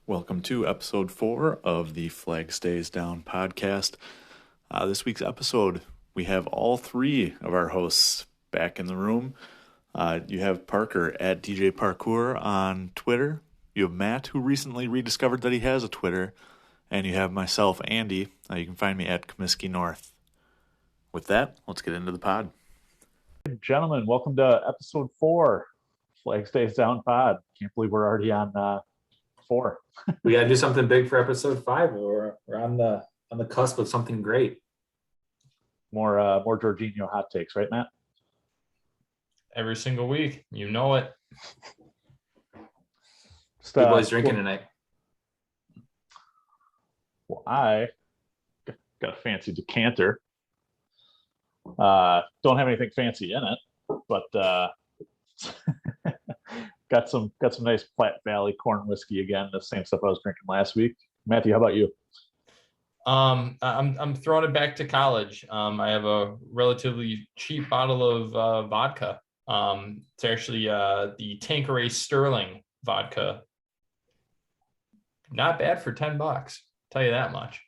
Welcome to episode 4 of the Flag Stays Down podcast. This week's episode, we have all 3 of our hosts back in the room. You have Parker at DJ Parkour on Twitter. You have Matt, who recently rediscovered that he has a Twitter. And you have myself, Andy. You can find me at Comiskey North. With that, let's get into the pod. Gentlemen, welcome to episode 4, Flag Stays Down pod. Can't believe we're already on 4. We got to do something big for episode 5. We're on the cusp of something great. More Jorginho hot takes, right, Matt? Every single week, you know it. What are you boys drinking tonight? Well, I got a fancy decanter. Don't have anything fancy in it, but got some nice Platte Valley corn whiskey again. The same stuff I was drinking last week. Matthew, how about you? I'm throwing it back to college. I have a relatively cheap bottle of vodka. It's actually the Tanqueray Sterling vodka. Not bad for $10. Tell you that much.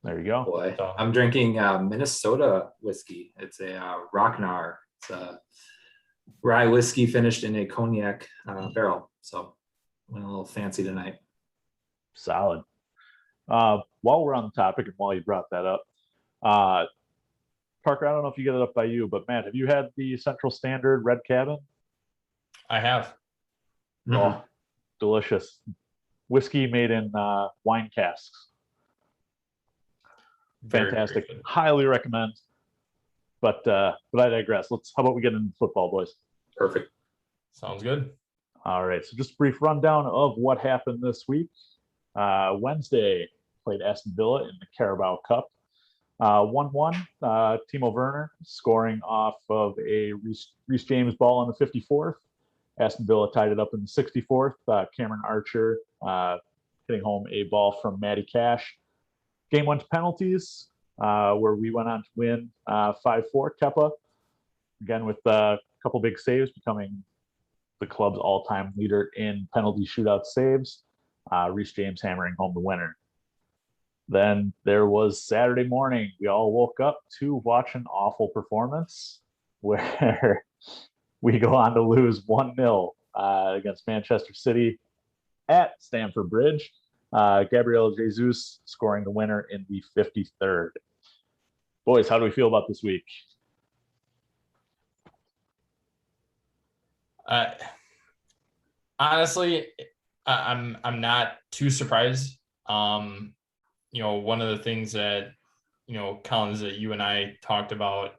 There you go. Boy, I'm drinking Minnesota whiskey. It's a Rocknar. It's a rye whiskey finished in a cognac barrel. So went a little fancy tonight. Solid. While we're on the topic and while you brought that up, Parker, I don't know if you get it up by you, but Matt, have you had the Central Standard Red Cabin? I have. Mm-hmm. Oh, delicious. Whiskey made in wine casks. Fantastic. Very highly recommend. But I digress. How about we get into football, boys? Perfect. Sounds good. All right. So just a brief rundown of what happened this week. Wednesday played Aston Villa in the Carabao Cup. 1-1. Timo Werner scoring off of a Reece James ball on the 54th. Aston Villa tied it up in the 64th. Cameron Archer hitting home a ball from Matty Cash. Game went to penalties, where we went on to win 5-4. Kepa, again with a couple big saves, becoming the club's all-time leader in penalty shootout saves. Reece James hammering home the winner. Then there was Saturday morning. We all woke up to watch an awful performance where we go on to lose 1-0 against Manchester City at Stamford Bridge. Gabriel Jesus scoring the winner in the 53rd. Boys, how do we feel about this week? Honestly, I'm not too surprised. One of the things that, Collins, that you and I talked about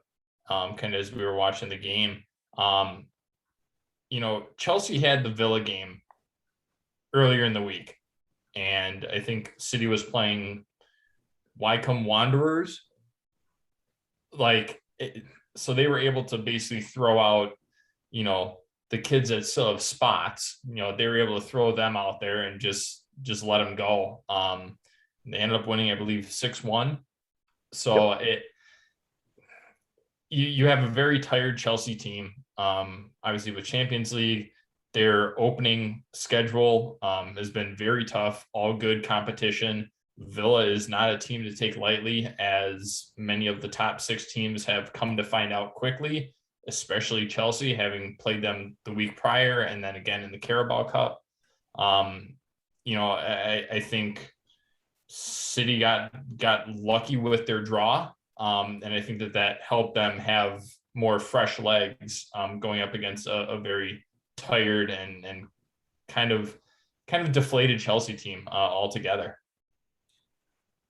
kind of as we were watching the game, Chelsea had the Villa game earlier in the week. And I think City was playing Wycombe Wanderers. So they were able to basically throw out, the kids that still have spots. They were able to throw them out there and just let them go. They ended up winning, I believe, 6-1. So yep. You have a very tired Chelsea team. Obviously with Champions League, their opening schedule has been very tough, all good competition. Villa is not a team to take lightly, as many of the top 6 teams have come to find out quickly, especially Chelsea, having played them the week prior and then again in the Carabao Cup. I think City got lucky with their draw, and I think that helped them have more fresh legs going up against a very tired and kind of deflated Chelsea team altogether.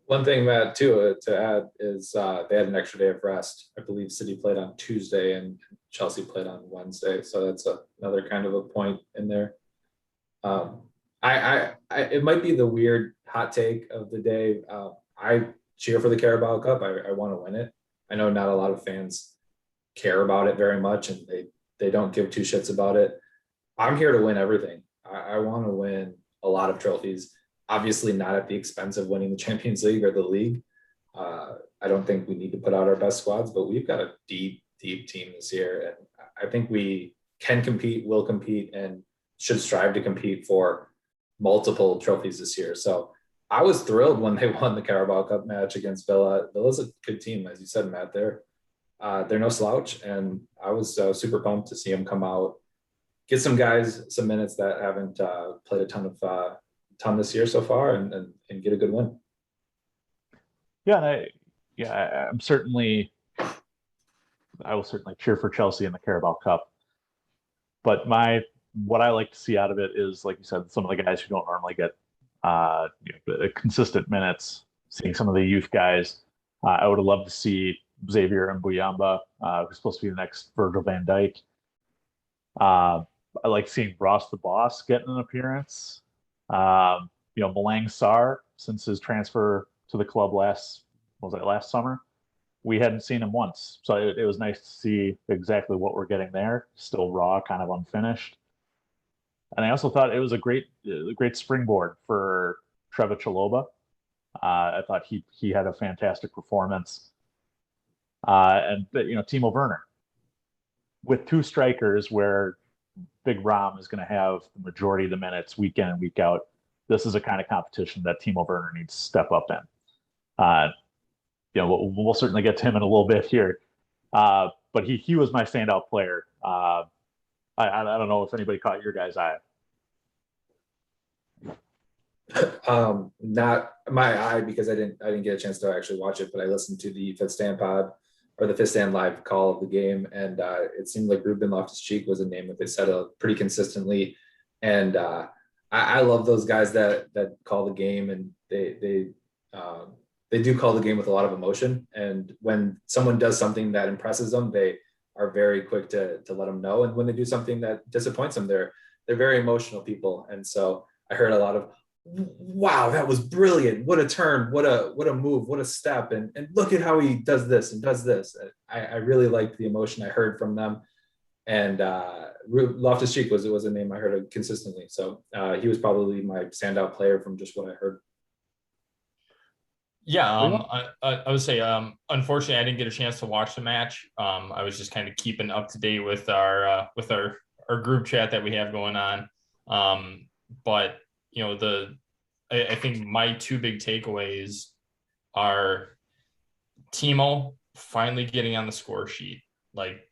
One thing, Matt, too, to add is they had an extra day of rest. I believe City played on Tuesday and Chelsea played on Wednesday, so that's another kind of a point in there. It might be the weird hot take of the day. I cheer for the Carabao Cup. I want to win it. I know not a lot of fans care about it very much, and they don't give two shits about it. I'm here to win everything. I want to win a lot of trophies. Obviously not at the expense of winning the Champions League or the league, I don't think we need to put out our best squads, but we've got a deep team this year. And I think we can compete, will compete, and should strive to compete for multiple trophies this year. So I was thrilled when they won the Carabao Cup match against Villa. Villa's a good team, as you said, Matt. They're no slouch, and I was super pumped to see them come out, get some guys some minutes that haven't played a ton this year so far, and get a good win. Yeah, I'm certainly, I will certainly cheer for Chelsea in the Carabao Cup. But what I like to see out of it is, like you said, some of the guys who don't normally get consistent minutes. Seeing some of the youth guys, I would have loved to see Xavier and Mbuyamba, who's supposed to be the next Virgil van Dijk. I like seeing Ross the Boss get an appearance. Malang Sarr, since his transfer to the club last summer, we hadn't seen him once. So it was nice to see exactly what we're getting there, still raw, kind of unfinished. And I also thought it was a great springboard for Trevor Chalobah. I thought he had a fantastic performance. And Timo Werner, with two strikers where Big Rom is going to have the majority of the minutes week in and week out. This is a kind of competition that Timo Werner needs to step up in. We'll certainly get to him in a little bit here. But he was my standout player. I don't know if anybody caught your guys' eye. Not my eye, because I didn't get a chance to actually watch it, but I listened to the Fifth Stand pod, or the Fifth Stand live call of the game, and it seemed like Ruben Loftus-Cheek was a name that they said pretty consistently. And I love those guys that call the game, and they do call the game with a lot of emotion. And when someone does something that impresses them, they are very quick to let them know. And when they do something that disappoints them, they're very emotional people. And so I heard a lot of, wow, that was brilliant. What a turn, what a move, what a step. And look at how he does this and does this. I really liked the emotion I heard from them. And Loftus-Cheek was a name I heard consistently. So he was probably my standout player from just what I heard. Yeah, I would say, unfortunately, I didn't get a chance to watch the match. I was just kind of keeping up to date with our group chat that we have going on. But I think my two big takeaways are Timo finally getting on the score sheet. Like,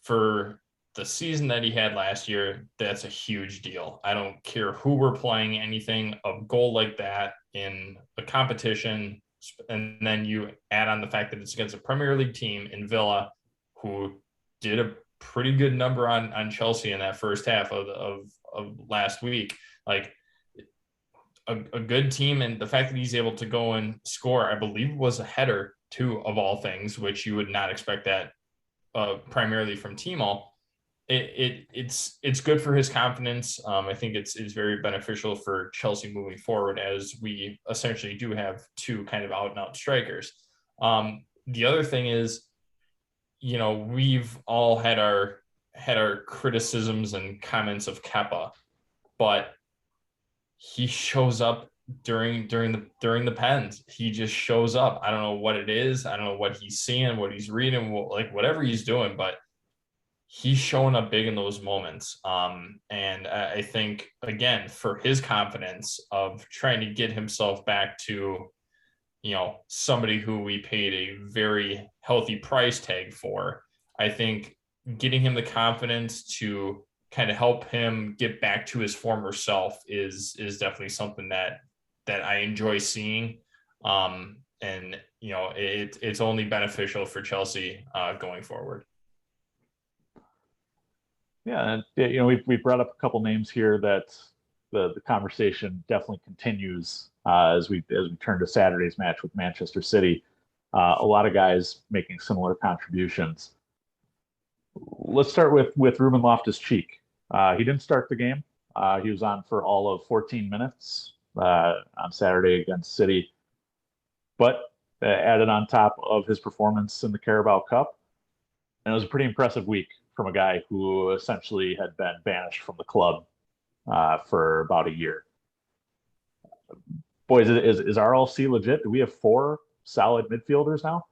for the season that he had last year, that's a huge deal. I don't care who we're playing, anything, a goal like that in a competition, and then you add on the fact that it's against a Premier League team in Villa, who did a pretty good number on Chelsea in that first half of last week. Like, a good team, and the fact that he's able to go and score, I believe, was a header too, of all things, which you would not expect that primarily from Timo. It's good for his confidence. I think it's very beneficial for Chelsea moving forward, as we essentially do have two kind of out and out strikers. The other thing is, we've all had our criticisms and comments of Kepa, but he shows up during the pens. He just shows up. I don't know what it is. I don't know what he's seeing, what he's reading, whatever he's doing, but he's showing up big in those moments. And I think, again, for his confidence of trying to get himself back to, somebody who we paid a very healthy price tag for, I think getting him the confidence to kind of help him get back to his former self is definitely something that I enjoy seeing. And it's only beneficial for Chelsea going forward. Yeah, and we brought up a couple names here that the conversation definitely continues as we turn to Saturday's match with Manchester City. A lot of guys making similar contributions. Let's start with Ruben Loftus-Cheek. He didn't start the game. He was on for all of 14 minutes on Saturday against City, but added on top of his performance in the Carabao Cup. And it was a pretty impressive week from a guy who essentially had been banished from the club for about a year. Boys, is RLC legit? Do we have 4 solid midfielders now?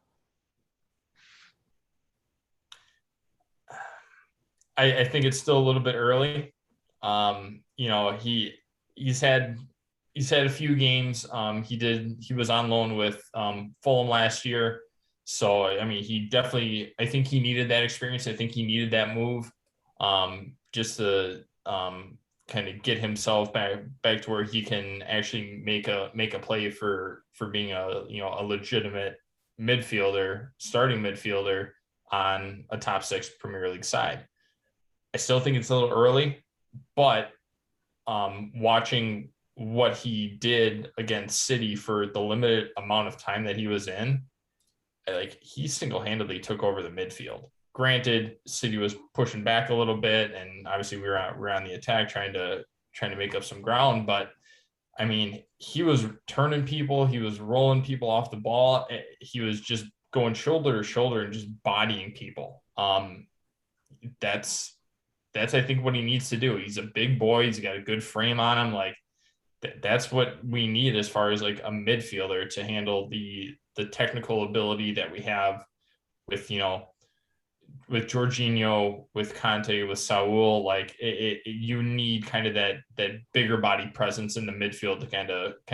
I think it's still a little bit early. He's had a few games. He was on loan with Fulham last year. So, I mean, I think he needed that experience. I think he needed that move just to kind of get himself back to where he can actually make a play for being a legitimate midfielder, starting midfielder on a top 6 Premier League side. I still think it's a little early, but watching what he did against City for the limited amount of time that he was in, like, he single-handedly took over the midfield. Granted, City was pushing back a little bit, and obviously we were on the attack trying to make up some ground. But I mean, he was turning people, he was rolling people off the ball, he was just going shoulder to shoulder and just bodying people. That's I think what he needs to do. He's a big boy. He's got a good frame on him. Like, that's what we need as far as like a midfielder to handle the technical ability that we have with Jorginho, with Conte, with Saul. Like, you need kind of that bigger body presence in the midfield to kind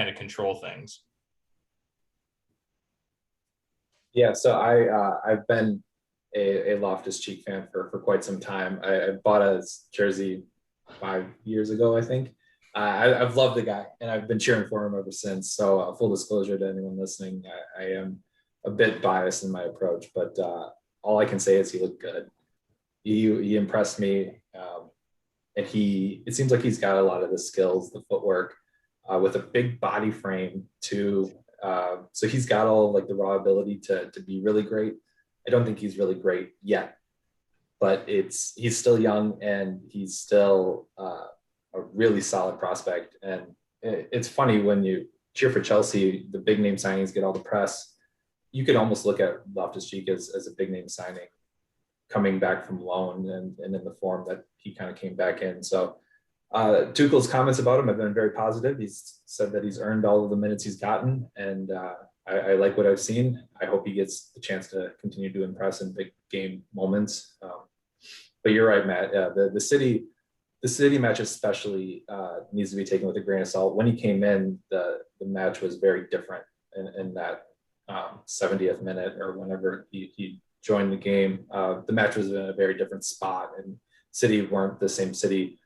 of control things. Yeah, so I've been a Loftus-Cheek fan for quite some time. I bought a jersey 5 years ago, I think. I've loved the guy, and I've been cheering for him ever since. So full disclosure to anyone listening, I am a bit biased in my approach, but all I can say is he looked good. He impressed me, and it seems like he's got a lot of the skills, the footwork, with a big body frame too. So he's got all like the raw ability to be really great. I don't think he's really great yet, but he's still young, and he's still a really solid prospect. And it's funny, when you cheer for Chelsea, the big name signings get all the press. You could almost look at Loftus-Cheek as a big name signing coming back from loan and in the form that he kind of came back in. So Tuchel's comments about him have been very positive. He's said that he's earned all of the minutes he's gotten, and I like what I've seen. I hope he gets the chance to continue to impress in big game moments. But you're right, Matt. The City match especially needs to be taken with a grain of salt. When he came in, the match was very different in that 70th minute or whenever he joined the game. The match was in a very different spot, and City weren't the same City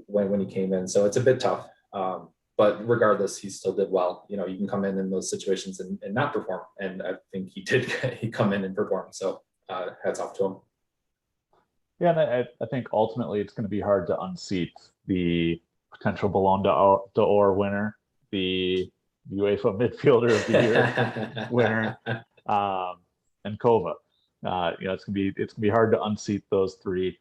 when he came in. So it's a bit tough. But regardless, he still did well. You can come in those situations and not perform. And I think he did. He come in and perform. So hats off to him. Yeah, and I think ultimately it's going to be hard to unseat the potential Ballon d'Or winner, the UEFA Midfielder of the Year winner, and Kova. It's gonna be hard to unseat those three.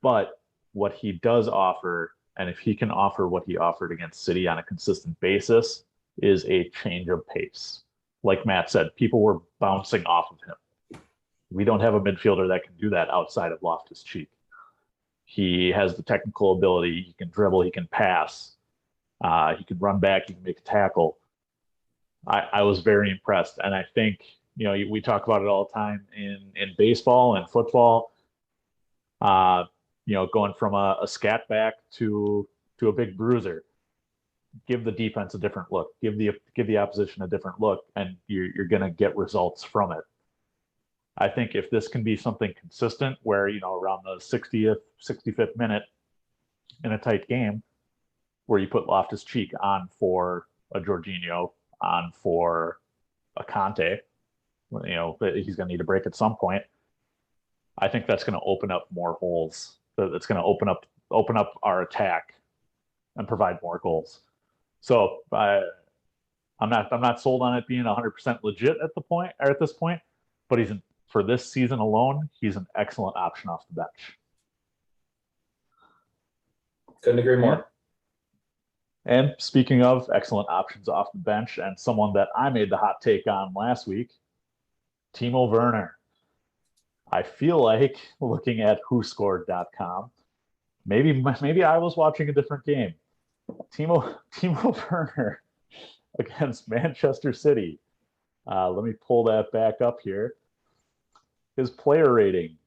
But what he does offer, and if he can offer what he offered against City on a consistent basis, is a change of pace. Like Matt said, people were bouncing off of him. We don't have a midfielder that can do that outside of Loftus-Cheek. He has the technical ability. He can dribble. He can pass. He can run back. He can make a tackle. I was very impressed. And I think, we talk about it all the time in baseball and football, going from a scat back to a big bruiser. Give the defense a different look. Give the opposition a different look, and you're going to get results from it. I think if this can be something consistent where, around the 60th, 65th minute in a tight game, where you put Loftus-Cheek on for a Jorginho, on for a Conte, he's going to need a break at some point. I think that's going to open up more holes. That's going to open up our attack and provide more goals. So I'm not sold on it being 100% legit at this point, but for this season alone, he's an excellent option off the bench. Couldn't agree more. And speaking of excellent options off the bench, and someone that I made the hot take on last week, Timo Werner. I feel like, looking at whoscored.com, maybe I was watching a different game. Timo Werner against Manchester City Let me pull that back up here. His player rating.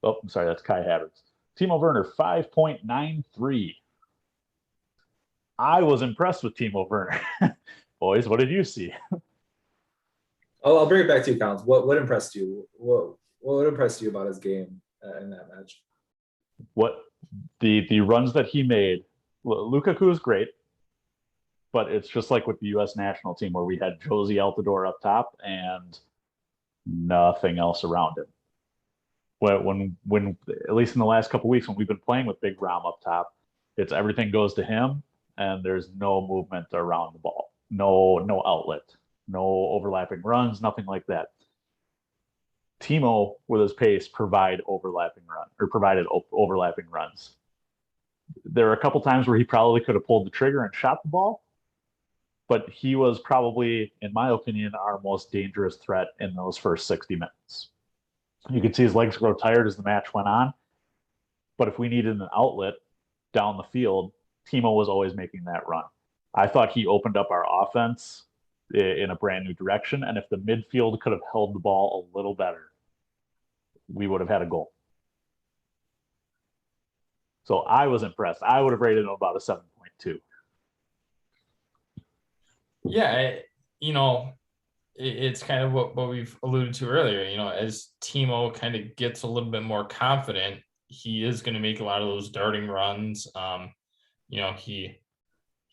Oh, I'm sorry, that's Kai Havertz. Timo Werner, 5.93. I was impressed with Timo Werner. Boys, what did you see? I'll bring it back to you, Collins. What impressed you? What impressed you about his game in that match? What the runs that he made. Lukaku is great, but it's just like with the U.S. national team where we had Josie Altidore up top and nothing else around him. When at least in the last couple of weeks when we've been playing with Big Rom up top, it's everything goes to him and there's no movement around the ball, no outlet, no overlapping runs, nothing like that. Timo, with his pace, provided overlapping runs. There were a couple times where he probably could have pulled the trigger and shot the ball, but he was probably, in my opinion, our most dangerous threat in those first 60 minutes. You could see his legs grow tired as the match went on, but if we needed an outlet down the field, Timo was always making that run. I thought he opened up our offense in a brand new direction, and if the midfield could have held the ball a little better, we would have had a goal. So I was impressed. I would have rated him about a 7.2. Yeah, it's kind of what we've alluded to earlier. As Timo kind of gets a little bit more confident, he is going to make a lot of those darting runs. He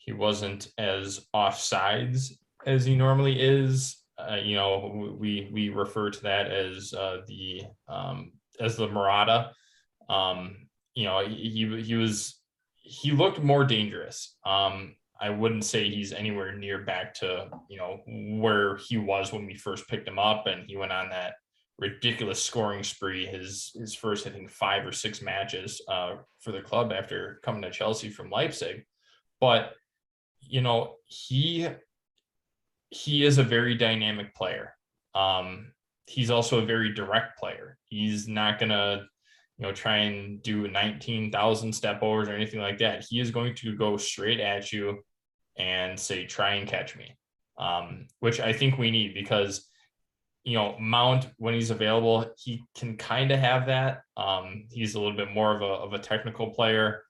wasn't as offsides as he normally is. We refer to that as the Murata. He looked more dangerous. I wouldn't say he's anywhere near back to, where he was when we first picked him up and he went on that ridiculous scoring spree, his first, I think, 5 or 6 matches for the club after coming to Chelsea from Leipzig. But, he is a very dynamic player. He's also a very direct player. He's not going to, try and do 19,000 step overs or anything like that. He is going to go straight at you and say, try and catch me, which I think we need because, Mount, when he's available, he can kind of have that. He's a little bit more of a technical player.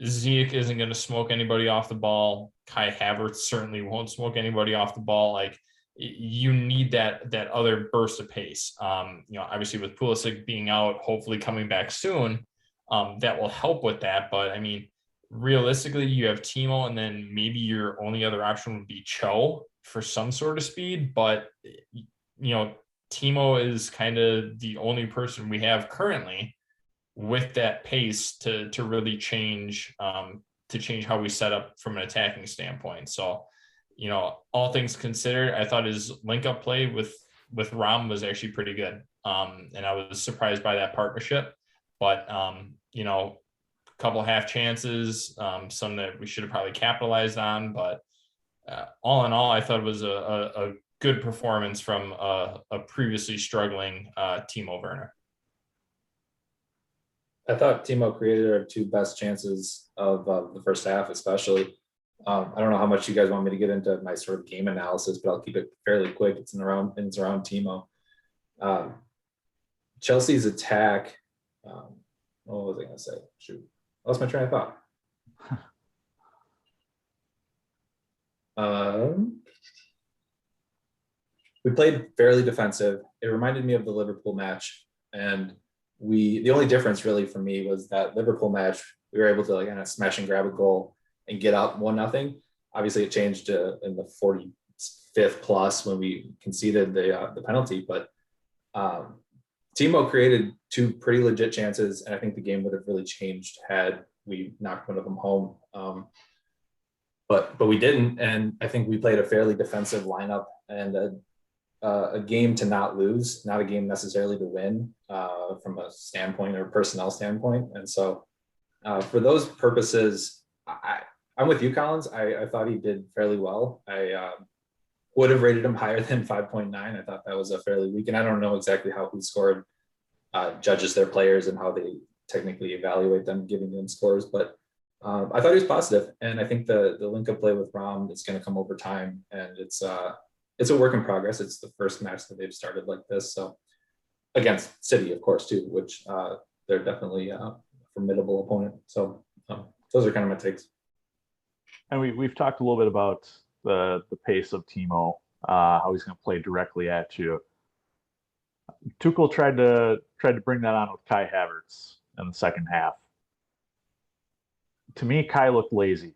Ziyech isn't going to smoke anybody off the ball. Kai Havertz certainly won't smoke anybody off the ball. Like, you need that other burst of pace. Obviously with Pulisic being out, hopefully coming back soon, that will help with that. But I mean, realistically, you have Timo, and then maybe your only other option would be Cho for some sort of speed. But Timo is kind of the only person we have currently with that pace to really change how we set up from an attacking standpoint. So, all things considered, I thought his link-up play with Rom was actually pretty good. And I was surprised by that partnership. But, a couple half chances, some that we should have probably capitalized on. But all in all, I thought it was a good performance from a previously struggling Timo Werner. I thought Timo created our 2 best chances of the first half, especially. I don't know how much you guys want me to get into my sort of game analysis, but I'll keep it fairly quick. It's around Timo. Chelsea's attack. What was I going to say? Shoot, I lost my train of thought. We played fairly defensive. It reminded me of the Liverpool match, and the only difference really for me was that Liverpool match, we were able to kind of smash and grab a goal and get up 1-0. Obviously it changed in the 45th plus when we conceded the penalty, but Timo created 2 pretty legit chances. And I think the game would have really changed had we knocked one of them home. But we didn't. And I think we played a fairly defensive lineup and a game to not lose, not a game necessarily to win from a standpoint or personnel standpoint. And so for those purposes, I'm with you, Collins. I thought he did fairly well. I would have rated him higher than 5.9. I thought that was a fairly weak, and I don't know exactly how Who Scored judges their players and how they technically evaluate them, giving them scores. But I thought he was positive, and I think the link-up play with Rom is going to come over time, and it's a work in progress. It's the first match that they've started like this, so against City, of course, too, which they're definitely a formidable opponent. So those are kind of my takes. And we've talked a little bit about the pace of Timo, how he's going to play directly at you. Tuchel tried to bring that on with Kai Havertz in the second half. To me, Kai looked lazy.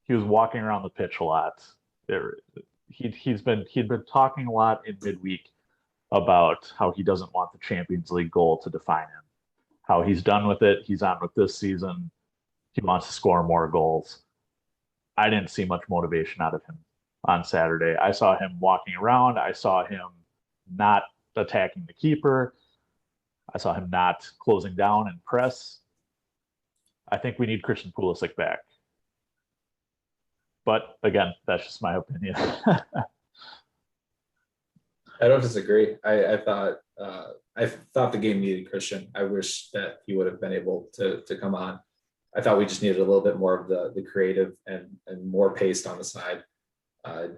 He was walking around the pitch a lot. He'd been talking a lot in midweek about how he doesn't want the Champions League goal to define him, how he's done with it. He's on with this season. He wants to score more goals. I didn't see much motivation out of him on Saturday. I saw him walking around. I saw him not attacking the keeper. I saw him not closing down and press. I think we need Christian Pulisic back. But again, that's just my opinion. I don't disagree. I thought the game needed Christian. I wish that he would have been able to come on. I thought we just needed a little bit more of the creative and more pace on the side.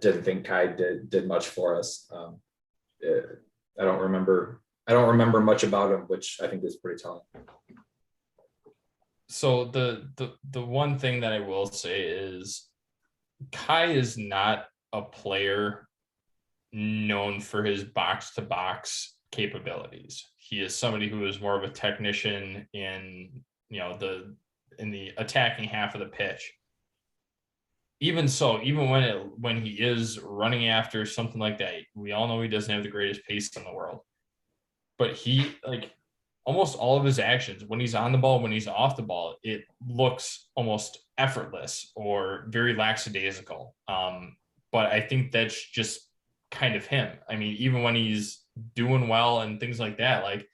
Didn't think Kai did much for us. I don't remember much about him, which I think is pretty telling. So the one thing that I will say is Kai is not a player known for his box to box capabilities. He is somebody who is more of a technician in the attacking half of the pitch. Even so, even when he is running after something like that, we all know he doesn't have the greatest pace in the world. But he, almost all of his actions, when he's on the ball, when he's off the ball, it looks almost effortless or very lackadaisical. But I think that's just kind of him. I mean, even when he's doing well and things like that,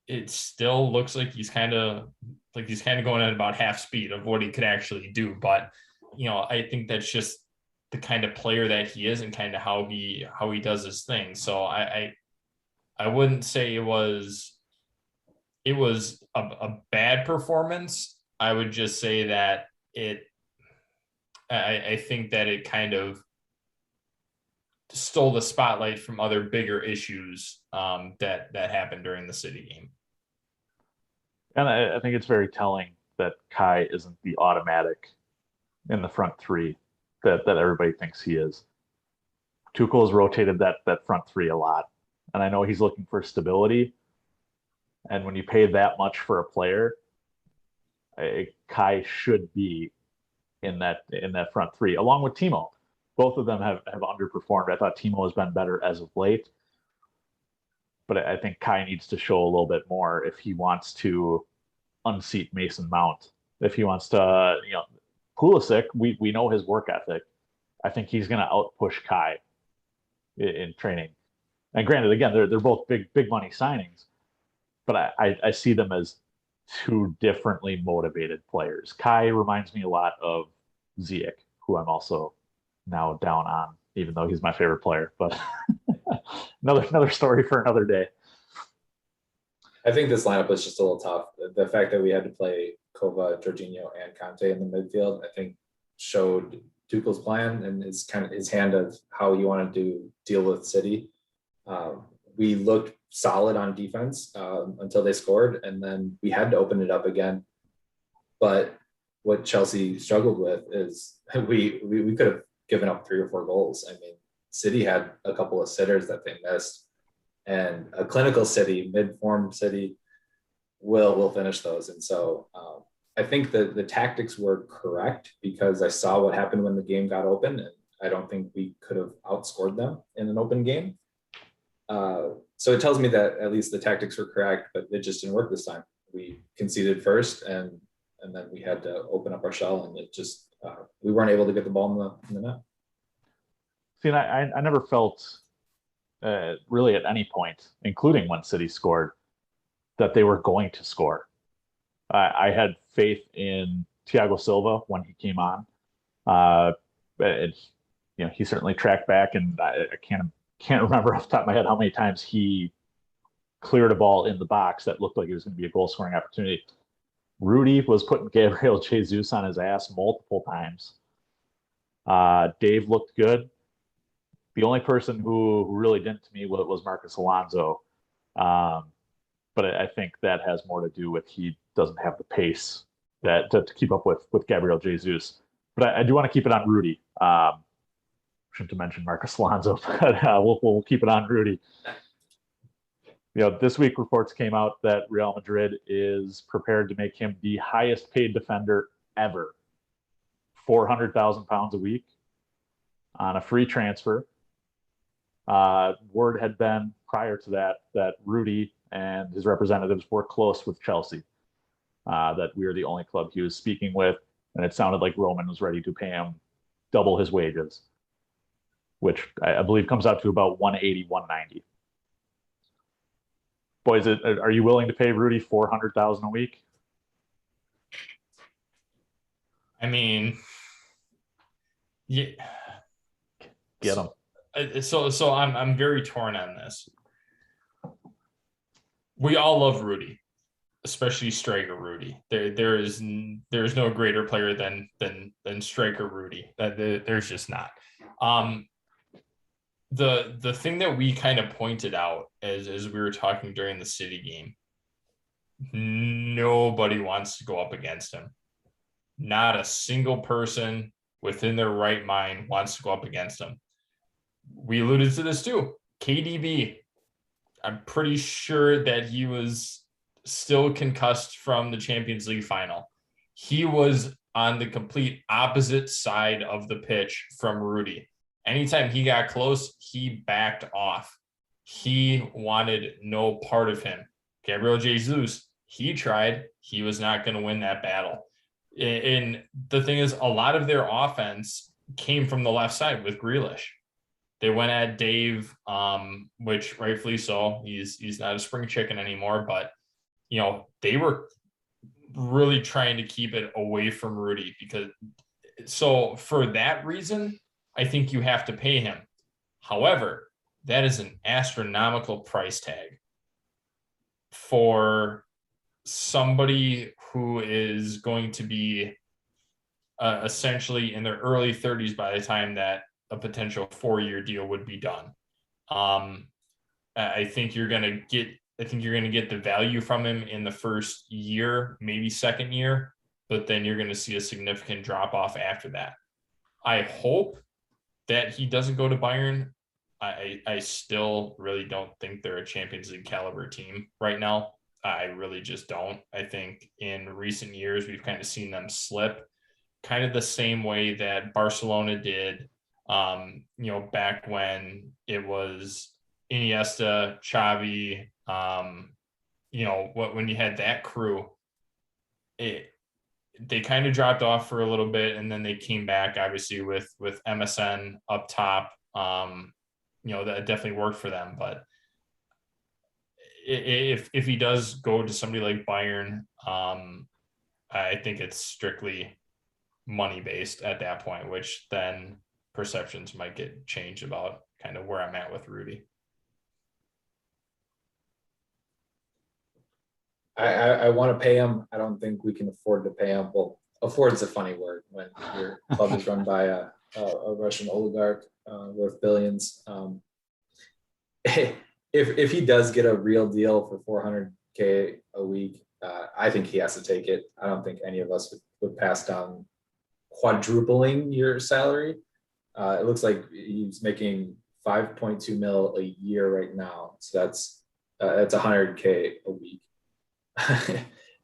it still looks like he's kind of going at about half speed of what he could actually do. But I think that's just the kind of player that he is and kind of how he does his thing. So I wouldn't say it was a bad performance. I would just say that I think that it kind of stole the spotlight from other bigger issues that happened during the City game. And I think it's very telling that Kai isn't the automatic in the front three that everybody thinks he is. Tuchel has rotated that front three a lot. And I know he's looking for stability. And when you pay that much for a player, Kai should be in that front three, along with Timo. Both of them have underperformed. I thought Timo has been better as of late. But I think Kai needs to show a little bit more if he wants to unseat Mason Mount. If he wants to, Pulisic, we know his work ethic. I think he's going to outpush Kai in training. And granted, again, they're both big money signings, but I see them as two differently motivated players. Kai reminds me a lot of Ziyech, who I'm also now down on, even though he's my favorite player. But another story for another day. I think this lineup was just a little tough. The fact that we had to play Kova, Jorginho, and Conte in the midfield, I think, showed Tuchel's plan and his hand of how he wanted to deal with City. We looked solid on defense until they scored, and then we had to open it up again. But what Chelsea struggled with is we could have given up 3 or 4 goals. I mean, City had a couple of sitters that they missed, and a clinical City, mid-form City, will finish those. And so I think that the tactics were correct because I saw what happened when the game got open, and I don't think we could have outscored them in an open game. So it tells me that at least the tactics were correct, but it just didn't work this time. We conceded first, and then we had to open up our shell, and it just we weren't able to get the ball in the net. See, and I never felt really at any point, including when City scored, that they were going to score. I had faith in Thiago Silva when he came on. He certainly tracked back, and I can't remember off the top of my head how many times he cleared a ball in the box that looked like it was going to be a goal scoring opportunity. Rudy was putting Gabriel Jesus on his ass multiple times. Dave looked good. The only person who really didn't to me was Marcus Alonso. But I think that has more to do with he doesn't have the pace that to keep up with Gabriel Jesus. But I do want to keep it on Rudy. Shouldn't have mentioned Marcus Alonso, but we'll keep it on Rudy. This week reports came out that Real Madrid is prepared to make him the highest paid defender ever, £400,000 a week on a free transfer. Word had been prior to that Rudy and his representatives were close with Chelsea, that we were the only club he was speaking with, and it sounded like Roman was ready to pay him double his wages, which I believe comes out to about 180, 190. Boys, are you willing to pay Rudy $400,000 a week? I mean, yeah. Get him. So I'm very torn on this. We all love Rudy, especially striker Rudy. There's no greater player than striker Rudy. There's just not. The thing that we kind of pointed out as we were talking during the City game, nobody wants to go up against him. Not a single person within their right mind wants to go up against him. We alluded to this too. KDB, I'm pretty sure that he was still concussed from the Champions League final. He was on the complete opposite side of the pitch from Rudy. Anytime he got close, he backed off. He wanted no part of him. Gabriel Jesus, he tried. He was not going to win that battle. And the thing is, a lot of their offense came from the left side with Grealish. They went at Dave, which rightfully so. He's not a spring chicken anymore, but they were really trying to keep it away from Rudy so for that reason, I think you have to pay him. However, that is an astronomical price tag for somebody who is going to be essentially in their early 30s by the time that a potential 4-year deal would be done. I think you're going to get the value from him in the first year, maybe second year, but then you're going to see a significant drop off after that. I hope that he doesn't go to Bayern. I still really don't think they're a Champions League caliber team right now. I really just don't. I think in recent years, we've kind of seen them slip kind of the same way that Barcelona did, back when it was Iniesta, Xavi, when you had that crew, they kind of dropped off for a little bit, and then they came back, obviously, with MSN up top. That definitely worked for them. But if he does go to somebody like Bayern, I think it's strictly money based at that point, which then perceptions might get changed about kind of where I'm at with Rudy. I want to pay him. I don't think we can afford to pay him. Well, afford's a funny word when your club is run by a Russian oligarch worth billions. If he does get a real deal for $400K a week, I think he has to take it. I don't think any of us would pass down quadrupling your salary. It looks like he's making 5.2 mil a year right now. So that's $100K a week.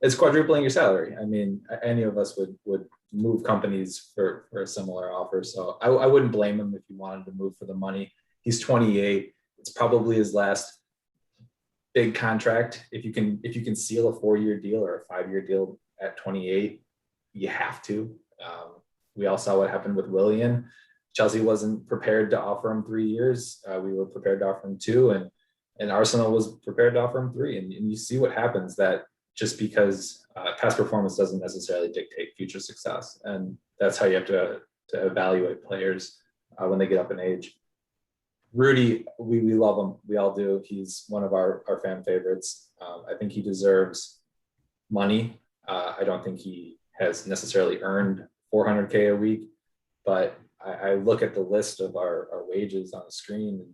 It's quadrupling your salary. I mean, any of us would move companies for a similar offer. So I wouldn't blame him if he wanted to move for the money. He's 28. It's probably his last big contract. If you can seal a 4-year deal or a 5-year deal at 28, you have to. We all saw what happened with Willian. Chelsea wasn't prepared to offer him 3 years. We were prepared to offer him 2, and Arsenal was prepared to offer him 3. And you see what happens, that just because past performance doesn't necessarily dictate future success. And that's how you have to evaluate players when they get up in age. Rudy, we love him. We all do. He's one of our fan favorites. I think he deserves money. I don't think he has necessarily earned 400K a week, but I look at the list of our wages on the screen, and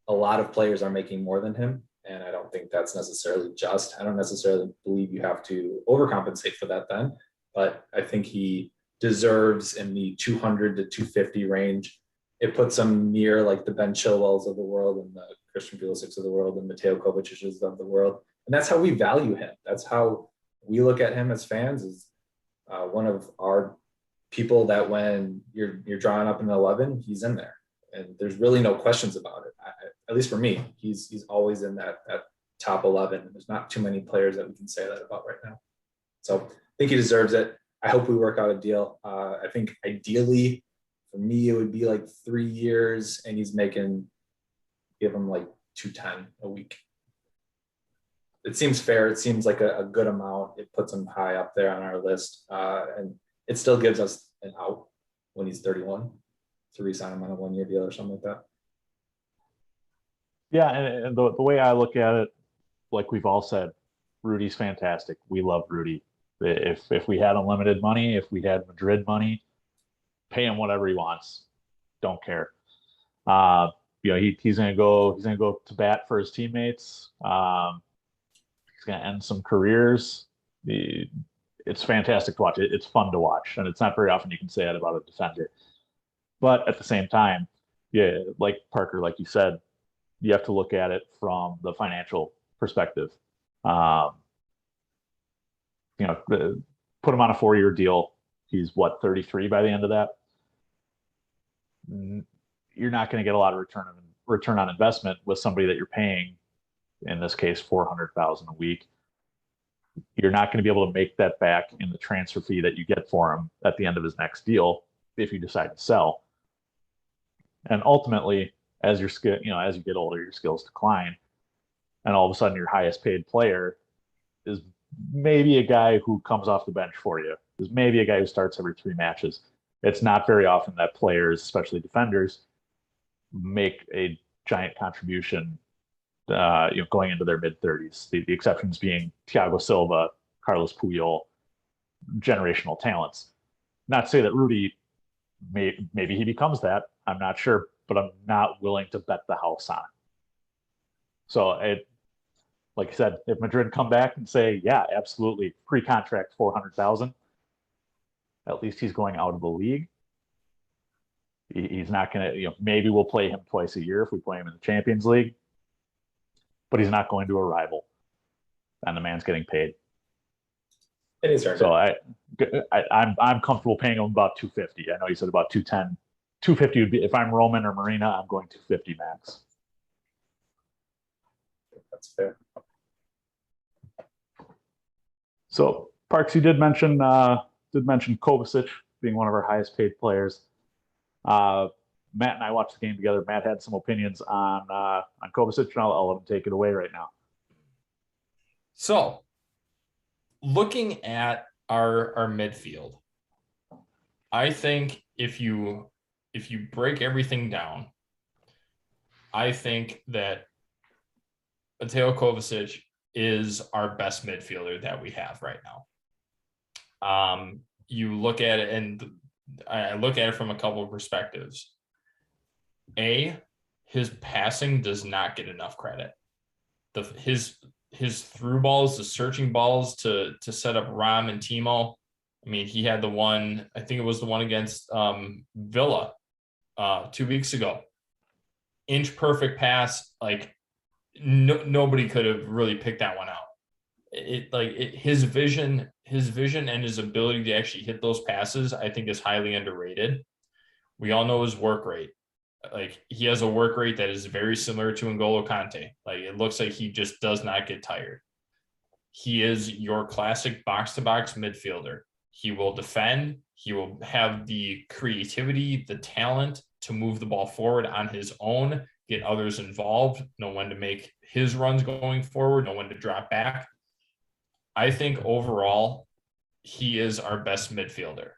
a lot of players are making more than him. And I don't think that's necessarily just. I don't necessarily believe you have to overcompensate for that then, but I think he deserves in the 200 to 250 range. It puts him near like the Ben Chilwells of the world and the Christian Pulisic of the world and Mateo Kovacic's of the world. And that's how we value him. That's how we look at him as fans, is one of our people that when you're drawing up an 11, he's in there. And there's really no questions about it. At least for me, he's always in that top 11. There's not too many players that we can say that about right now. So I think he deserves it. I hope we work out a deal. I think ideally for me, it would be like 3 years, and he's give him like 210 a week. It seems fair. It seems like a good amount. It puts him high up there on our list. And it still gives us an out when he's 31 to re-sign him on a 1-year deal or something like that. Yeah, and the way I look at it, like we've all said, Rudy's fantastic. We love Rudy. If we had unlimited money, if we had Madrid money, pay him whatever he wants. Don't care. He's gonna go to bat for his teammates. He's gonna end some careers. It's fantastic to watch. It's fun to watch, and it's not very often you can say that about a defender. But at the same time, yeah, like Parker, like you said, you have to look at it from the financial perspective. Put him on a 4-year deal. He's 33 by the end of that. You're not going to get a lot of return on investment with somebody that you're paying, in this case, $400,000 a week. You're not going to be able to make that back in the transfer fee that you get for him at the end of his next deal if you decide to sell. And ultimately, as you get older, your skills decline, and all of a sudden your highest paid player is maybe a guy who comes off the bench for you, is maybe a guy who starts every 3 matches. It's not very often that players, especially defenders, make a giant contribution going into their mid-30s. The exceptions being Thiago Silva, Carlos Puyol, generational talents. Not to say that Rudy, maybe he becomes that. I'm not sure, but I'm not willing to bet the house on it. So, like I said, if Madrid come back and say, yeah, absolutely, pre-contract 400,000, at least he's going out of the league. He's not going to, maybe we'll play him twice a year if we play him in the Champions League, but he's not going to a rival, and the man's getting paid. And he's earned so it. I'm comfortable paying him about 250. I know you said about 210. 250 would be, if I'm Roman or Marina, I'm going 250 max. That's fair. So Parks, you did mention Kovacic being one of our highest paid players. Matt and I watched the game together. Matt had some opinions on Kovacic, and I'll let him take it away right now. So, looking at our midfield, I think if you break everything down, I think that Mateo Kovacic is our best midfielder that we have right now. You look at it, and I look at it from a couple of perspectives. His passing does not get enough credit. His through balls, the searching balls to set up Ram and Timo. I mean, he had the one, I think it was the one against Villa 2 weeks ago. Inch perfect pass, like nobody could have really picked that one out. His vision and his ability to actually hit those passes, I think, is highly underrated. We all know his work rate. Like, he has a work rate that is very similar to N'Golo Kante. Like, it looks like he just does not get tired. He is your classic box-to-box midfielder. He will defend. He will have the creativity, the talent to move the ball forward on his own, get others involved, know when to make his runs going forward, know when to drop back. I think overall, he is our best midfielder.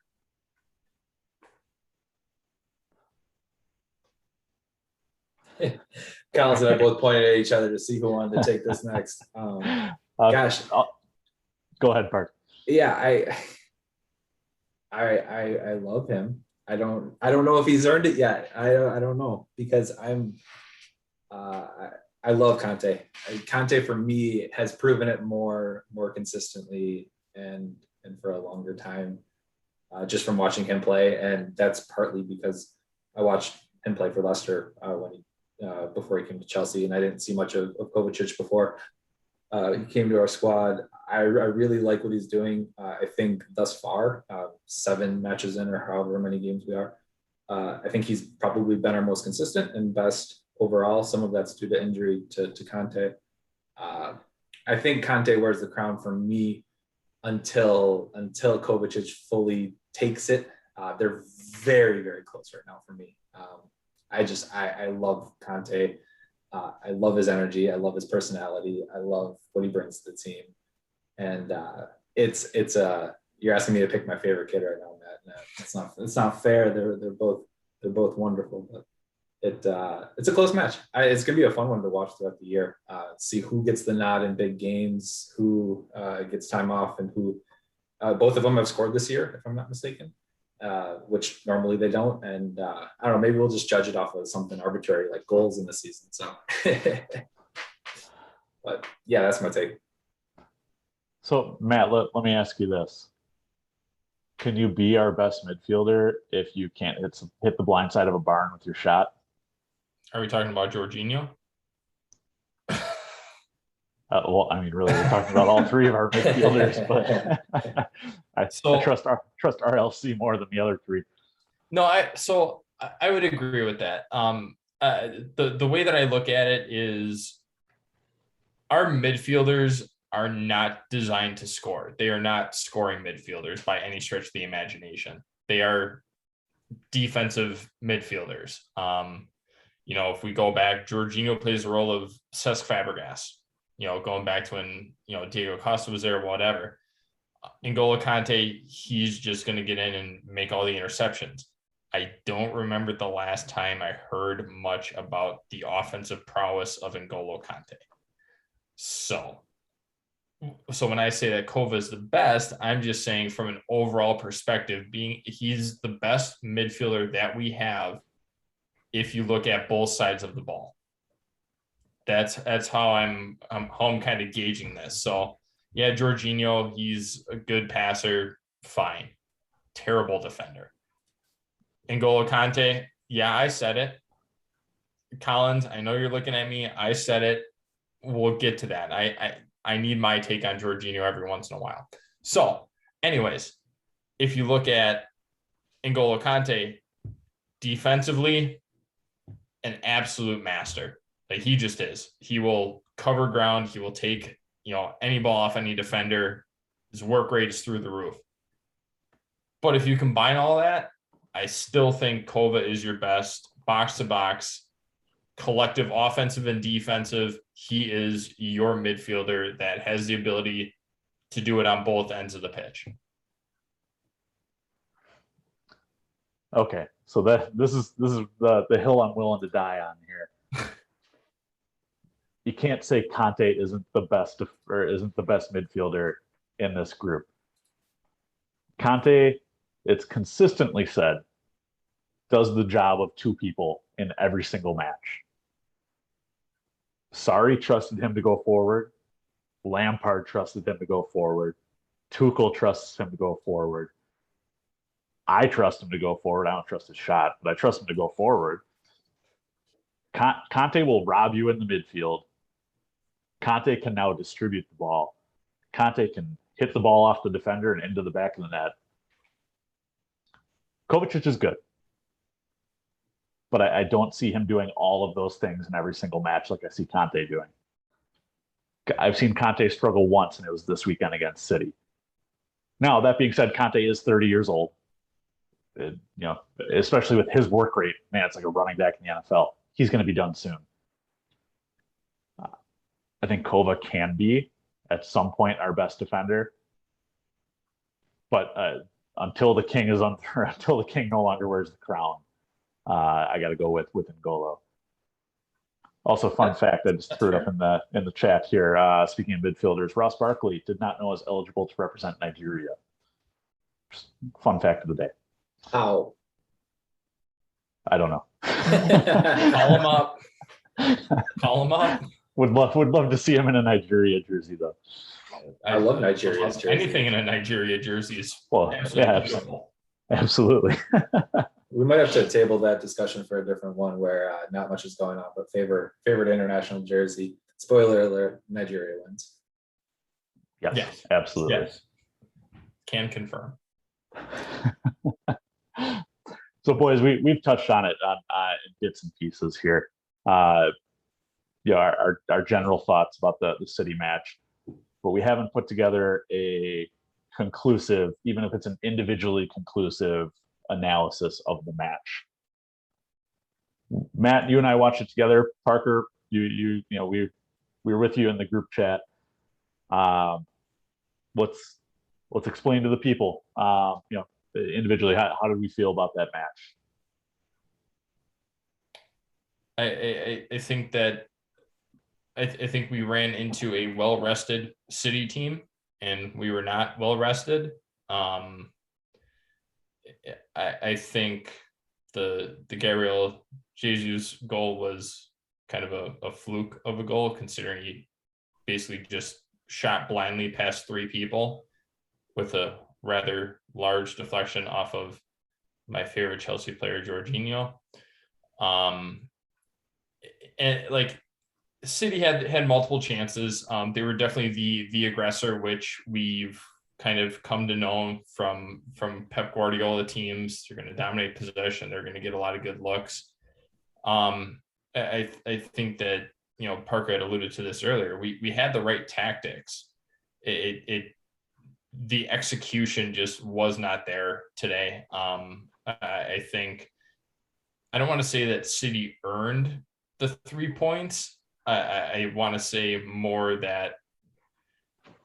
Collins and I both pointed at each other to see who wanted to take this next. Gosh. Go ahead, Park. Yeah, I love him. I don't know if he's earned it yet. I don't know because I love Conte. Conte for me has proven it more consistently and for a longer time, just from watching him play, and that's partly because I watched him play for Leicester when he before he came to Chelsea, and I didn't see much of Kovacic before he came to our squad. I really like what he's doing. I think thus far, 7 matches in, or however many games we are, I think he's probably been our most consistent and best overall. Some of that's due to injury to Conte. Uh, I think Conte wears the crown for me until Kovacic fully takes it. They're very close right now for me. I love Conte. I love his energy. I love his personality. I love what he brings to the team. And it's you're asking me to pick my favorite kid right now, Matt. No, it's not fair. They're both wonderful, but it's a close match. It's gonna be a fun one to watch throughout the year. See who gets the nod in big games, who gets time off, and who. Both of them have scored this year, if I'm not mistaken, which normally they don't. And I don't know, maybe we'll just judge it off of something arbitrary like goals in the season. So, but yeah, that's my take. So, Matt, let me ask you this. Can you be our best midfielder if you can't hit the blind side of a barn with your shot? Are we talking about Jorginho? Well, I mean, really, we're talking about all three of our midfielders, but I trust RLC more than the other three. No, I would agree with that. The way that I look at it is our midfielders are not designed to score. They are not scoring midfielders by any stretch of the imagination. They are defensive midfielders. If we go back, Jorginho plays the role of Cesc Fabregas. Going back to when, Diego Costa was there, whatever. N'Golo Kante, he's just going to get in and make all the interceptions. I don't remember the last time I heard much about the offensive prowess of N'Golo Kante. So when I say that Kova is the best, I'm just saying from an overall perspective, he's the best midfielder that we have if you look at both sides of the ball. That's how I'm kind of gauging this. So yeah, Jorginho, he's a good passer, fine. Terrible defender. N'Golo Kante, yeah, I said it. Collins, I know you're looking at me. I said it. We'll get to that. I need my take on Jorginho every once in a while. So, anyways, if you look at N'Golo Kante, defensively, an absolute master. Like he just is. He will cover ground. He will take, any ball off any defender. His work rate is through the roof. But if you combine all that, I still think Kova is your best box to box, collective offensive and defensive. He is your midfielder that has the ability to do it on both ends of the pitch. Okay, so this is the hill I'm willing to die on here. You can't say Conte isn't the best midfielder in this group. Conte, it's consistently said, does the job of two people in every single match. Sarri trusted him to go forward. Lampard trusted him to go forward. Tuchel trusts him to go forward. I trust him to go forward. I don't trust his shot, but I trust him to go forward. Conte will rob you in the midfield. Conte can now distribute the ball. Conte can hit the ball off the defender and into the back of the net. Kovacic is good, but I don't see him doing all of those things in every single match like I see Conte doing. I've seen Conte struggle once, and it was this weekend against City. Now, that being said, Conte is 30 years old. Especially with his work rate, man, it's like a running back in the NFL. He's going to be done soon. I think Kova can be, at some point, our best defender. But until the king until the king no longer wears the crown, I got to go with N'Golo. Also, fun fact, I just That's threw it fair. up in the chat here. Speaking of midfielders, Ross Barkley did not know I was eligible to represent Nigeria. Just fun fact of the day. How? I don't know. Call him up. Call him up. Would love to see him in a Nigeria jersey though. I love Nigeria's jersey. Anything in a Nigeria jersey is Well, absolutely yeah, beautiful. absolutely. We might have to table that discussion for a different one where not much is going on, but favorite international jersey. Spoiler alert: Nigeria wins. Yes, Yes. absolutely. Yes. Can confirm. So, boys, we've touched on it on in bits and pieces here. Our general thoughts about the City match, but we haven't put together a conclusive, even if it's an individually conclusive analysis of the match. Matt, you and I watched it together. Parker, we were with you in the group chat. Let's explain to the people, individually, how did we feel about that match? I think that I think we ran into a well-rested City team, and we were not well-rested. I think the Gabriel Jesus goal was kind of a fluke of a goal, considering he basically just shot blindly past three people with a rather large deflection off of my favorite Chelsea player, Jorginho. And like City had multiple chances. They were definitely the aggressor, which we've kind of come to know from Pep Guardiola teams. They're going to dominate possession. They're going to get a lot of good looks. I think that, Parker had alluded to this earlier. We had the right tactics. The execution just was not there today. I think I don't want to say that City earned the 3 points. I want to say more that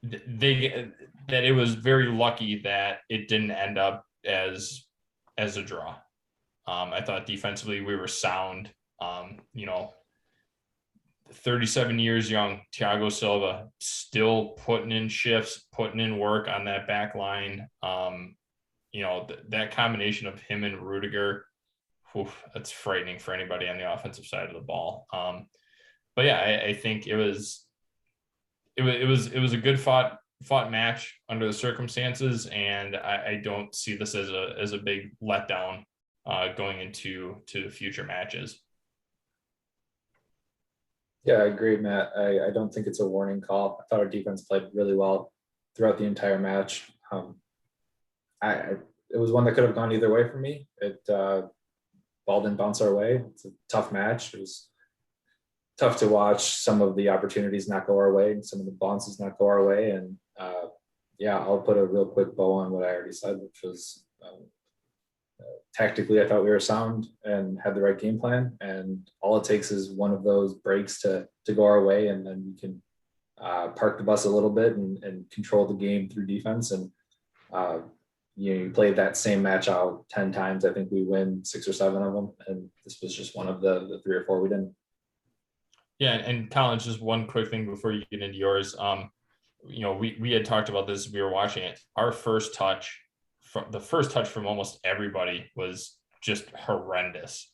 it was very lucky that it didn't end up as a draw. I thought defensively we were sound. 37 years young, Thiago Silva still putting in shifts, putting in work on that back line. That combination of him and Rudiger, that's frightening for anybody on the offensive side of the ball. But yeah, I think it was a good fought match under the circumstances, and I don't see this as a big letdown going into future matches. Yeah, I agree, Matt. I don't think it's a warning call. I thought our defense played really well throughout the entire match. It was one that could have gone either way for me. Ball didn't bounce our way. It's a tough match. It was tough to watch some of the opportunities not go our way and some of the bounces not go our way. And I'll put a real quick bow on what I already said, which was tactically, I thought we were sound and had the right game plan. And all it takes is one of those breaks to go our way, and then we can park the bus a little bit and control the game through defense. And you played that same match out 10 times. I think we win 6 or 7 of them, and this was just one of the 3 or 4 we didn't. Yeah, and Colin, just one quick thing before you get into yours. We had talked about this as we were watching it. Our first touch from almost everybody was just horrendous.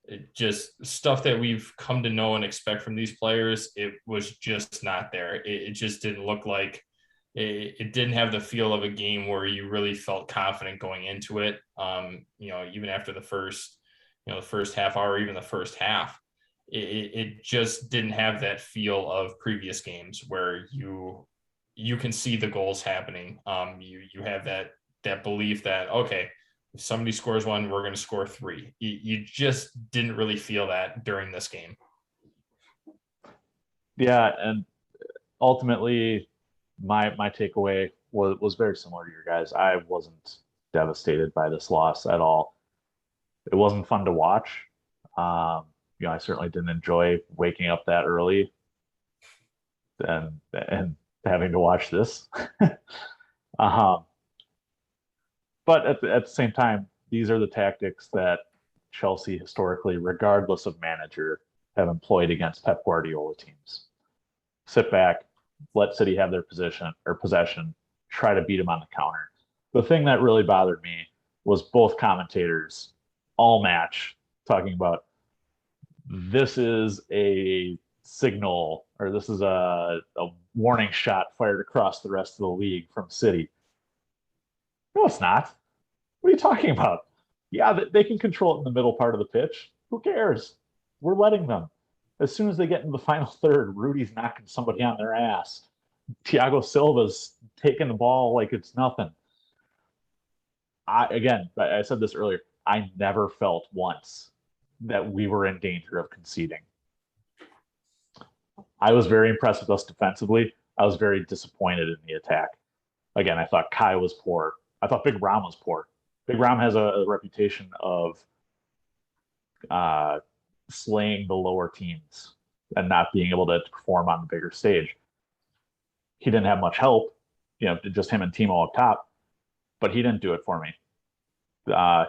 It just stuff that we've come to know and expect from these players. It was just not there. It just didn't look like it didn't have the feel of a game where you really felt confident going into it. Even after the first half hour, even the first half, it just didn't have that feel of previous games where you can see the goals happening. You have that belief that, okay, if somebody scores one, we're going to score 3. You just didn't really feel that during this game. Yeah, and ultimately, my takeaway was very similar to your guys. I wasn't devastated by this loss at all. It wasn't fun to watch. I certainly didn't enjoy waking up that early and having to watch this. But at the same time, these are the tactics that Chelsea historically, regardless of manager, have employed against Pep Guardiola teams. Sit back, let City have their possession, try to beat them on the counter. The thing that really bothered me was both commentators all match talking about this is a signal or this is a warning shot fired across the rest of the league from City. No, it's not. What are you talking about? Yeah, they can control it in the middle part of the pitch. Who cares? We're letting them. As soon as they get into the final third, Rudy's knocking somebody on their ass. Thiago Silva's taking the ball like it's nothing. I said this earlier. I never felt once that we were in danger of conceding. I was very impressed with us defensively. I was very disappointed in the attack. Again, I thought Kai was poor. I thought Big Rom was poor. Big Rom has a reputation of slaying the lower teams and not being able to perform on the bigger stage. He didn't have much help, just him and Timo up top, but he didn't do it for me.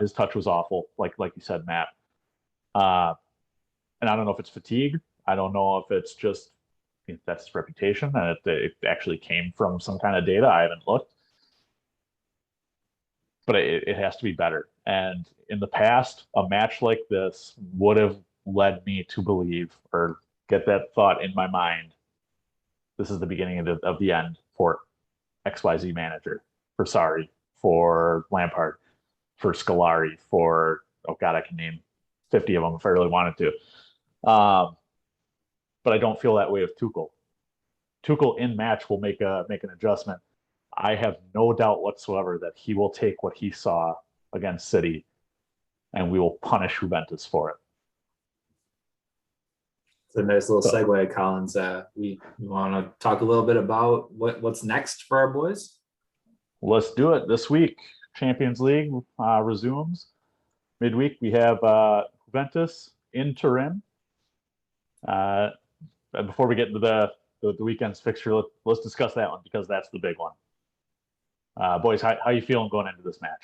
His touch was awful, like you said, Matt. And I don't know if it's fatigue. I don't know if it's just that's his reputation and it actually came from some kind of data. I haven't looked, but it has to be better. And in the past, a match like this would have led me to believe or get that thought in my mind. This is the beginning of the end for XYZ manager, for Sarri, for Lampard, for Scolari, for, oh God, I can name 50 of them if I really wanted to. But I don't feel that way with Tuchel. Tuchel in match will make an adjustment. I have no doubt whatsoever that he will take what he saw against City and we will punish Juventus for it. It's a nice little segue, Collins. We want to talk a little bit about what's next for our boys. Let's do it. This week, Champions League resumes. Midweek, we have Juventus in Turin. Before we get into the weekend's fixture, let's discuss that one because that's the big one. Boys, how you feeling going into this match?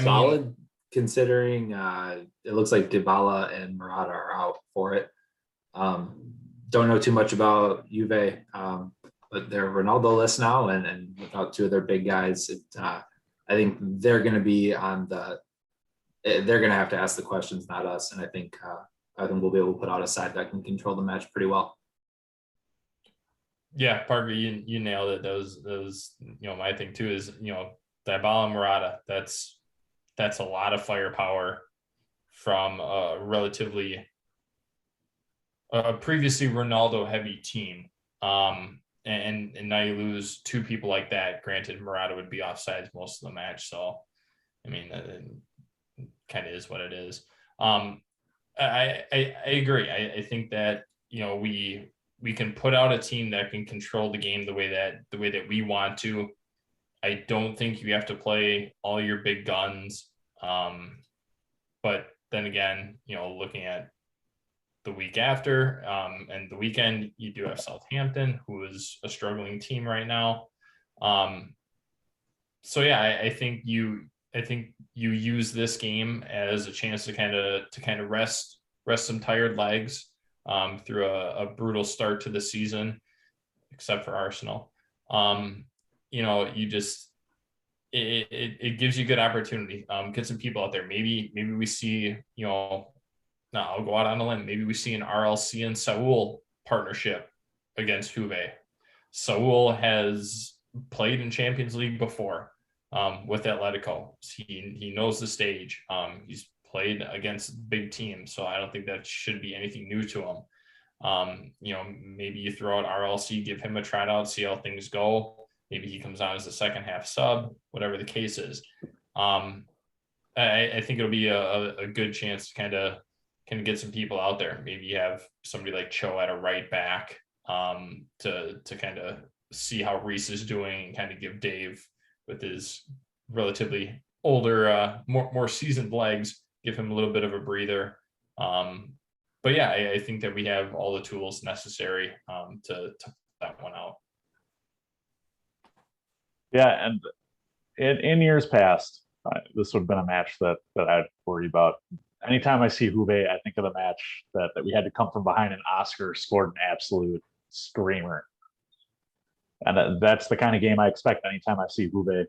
Solid, considering it looks like Dybala and Morata are out for it. Don't know too much about Juve, but they're Ronaldo-less now, and without two of their big guys, I think they're going to be they're going to have to ask the questions, not us. And I think we'll be able to put out a side that can control the match pretty well. Yeah, Parker, you nailed it. Those my thing too is Dybala and Morata. That's a lot of firepower from a relatively previously Ronaldo heavy team. And now you lose two people like that. Granted, Morata would be offsides most of the match, so I mean, it kind of is what it is. I agree. I think that we can put out a team that can control the game the way that we want to. I don't think you have to play all your big guns. But then again, looking at the week after and the weekend, you do have Southampton, who is a struggling team right now. So yeah, I think you use this game as a chance to kind of rest some tired legs through a brutal start to the season, except for Arsenal. You just it gives you good opportunity. Get some people out there. Maybe we see I'll go out on a limb. Maybe we see an RLC and Saul partnership against Juve. Saul has played in Champions League before with Atletico. He knows the stage. He's played against big teams, so I don't think that should be anything new to him. Maybe you throw out RLC, give him a try out, see how things go. Maybe he comes on as a second half sub, whatever the case is. I think it'll be a good chance to kind of get some people out there. Maybe you have somebody like Cho at a right back to kind of see how Reese is doing and kind of give Dave, with his relatively older, more seasoned legs, give him a little bit of a breather. But yeah, I think that we have all the tools necessary to put that one out. Yeah, and in years past, this would have been a match that I'd worry about anytime I see Juve, I think of the match that we had to come from behind, and Oscar scored an absolute screamer. And that's the kind of game I expect anytime I see Juve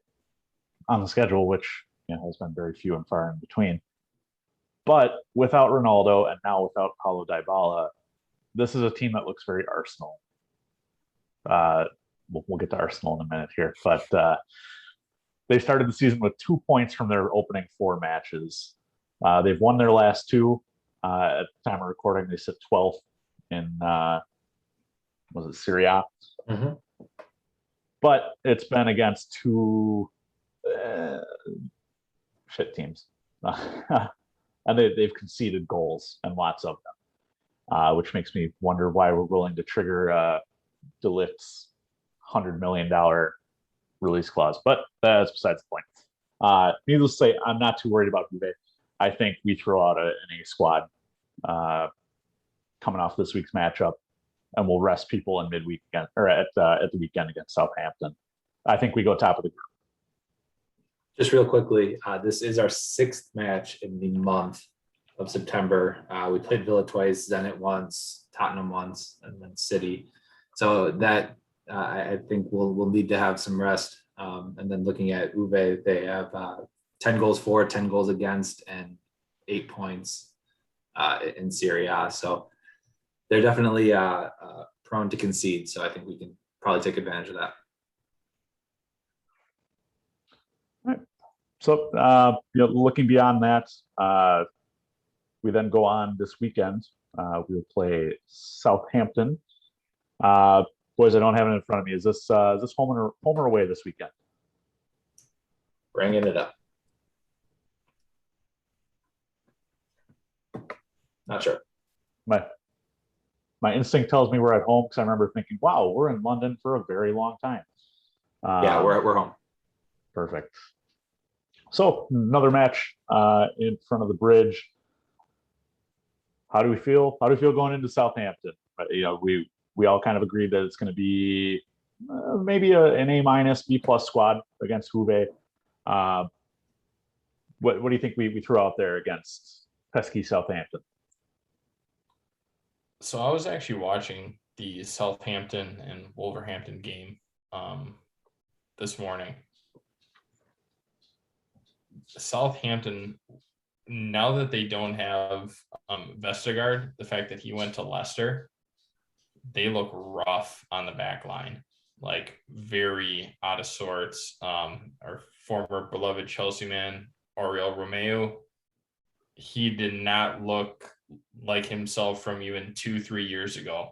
on the schedule, which has been very few and far in between. But without Ronaldo and now without Paulo Dybala, this is a team that looks very Arsenal. We'll get to Arsenal in a minute here, but they started the season with 2 points from their opening 4 matches. They've won their last 2. At the time of recording, they sit 12th in was it Serie A? Mm-hmm. But it's been against 2 shit teams, and they've conceded goals and lots of them, which makes me wonder why we're willing to trigger De Ligt's $100 million release clause. But that's besides the point. Needless to say, I'm not too worried about Juve. I think we throw out an A squad coming off this week's matchup, and we'll rest people in midweek again, or at the weekend against Southampton. I think we go top of the group. Just real quickly, this is our 6th match in the month of September. We played Villa twice, Zenit once, Tottenham once, and then City. So that I think we'll need to have some rest. And then looking at Juve, they have 10 goals for, 10 goals against, and 8 points in Serie A. So they're definitely prone to concede. So I think we can probably take advantage of that. All right. So, looking beyond that, we then go on this weekend. We'll play Southampton. Boys, I don't have it in front of me. Is this home or away this weekend? Bringing it up. Not sure. My instinct tells me we're at home because I remember thinking, "Wow, we're in London for a very long time." Yeah, we're home. Perfect. So another match in front of the bridge. How do we feel? How do we feel going into Southampton? We all kind of agreed that it's going to be maybe an A-, B+ squad against Juve. What do you think we throw out there against pesky Southampton? So I was actually watching the Southampton and Wolverhampton game this morning. Southampton, now that they don't have Vestergaard, the fact that he went to Leicester, they look rough on the back line, like very out of sorts. Our former beloved Chelsea man, Oriol Romeu, he did not look like himself from even 2-3 years ago.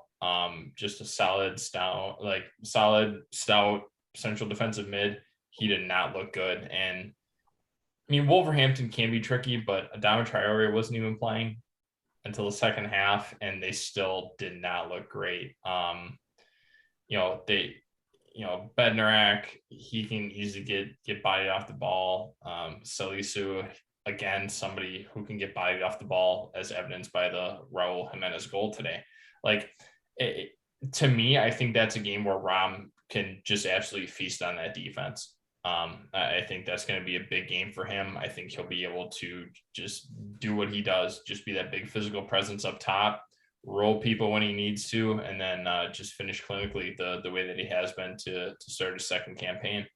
Just a solid, stout central defensive mid. He did not look good. And I mean, Wolverhampton can be tricky, but Adama Traore wasn't even playing until the second half, and they still did not look great. Bednarak, he can easily get bodied off the ball. Salisu, again, somebody who can get bodied off the ball, as evidenced by the Raul Jimenez goal today. To me, I think that's a game where Rom can just absolutely feast on that defense. I think that's going to be a big game for him. I think he'll be able to just do what he does, just be that big physical presence up top, roll people when he needs to, and then just finish clinically the way that he has been to start his second campaign.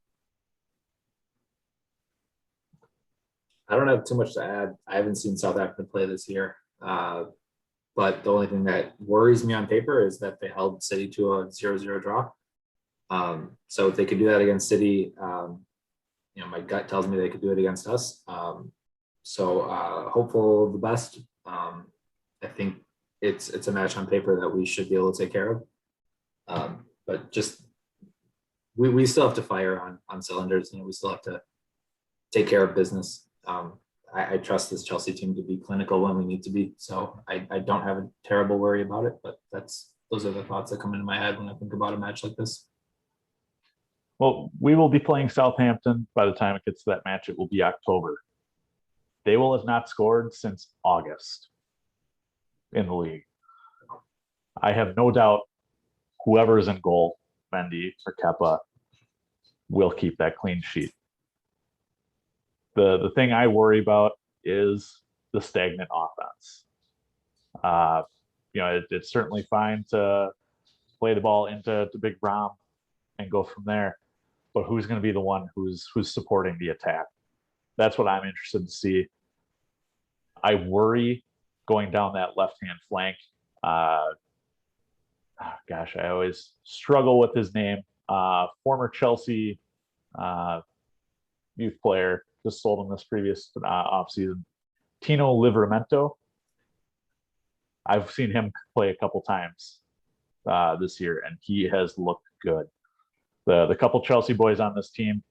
I don't have too much to add. I haven't seen Southampton play this year. But the only thing that worries me on paper is that they held City to a 0-0 draw. So if they could do that against City, my gut tells me they could do it against us. So hopeful of the best. I think it's a match on paper that we should be able to take care of. But just we still have to fire on cylinders. We still have to take care of business. I trust this Chelsea team to be clinical when we need to be. So I don't have a terrible worry about it, but those are the thoughts that come into my head when I think about a match like this. Well, we will be playing Southampton. By the time it gets to that match, it will be October. They will have not scored since August in the league. I have no doubt whoever is in goal, Mendy or Kepa, will keep that clean sheet. The thing I worry about is the stagnant offense. It's certainly fine to play the ball into Big Rom and go from there. But who's going to be the one who's supporting the attack? That's what I'm interested to see. I worry going down that left-hand flank. I always struggle with his name. Former Chelsea youth player, just sold him this previous offseason. Tino Livramento. I've seen him play a couple times this year, and he has looked good. The couple Chelsea boys on this team,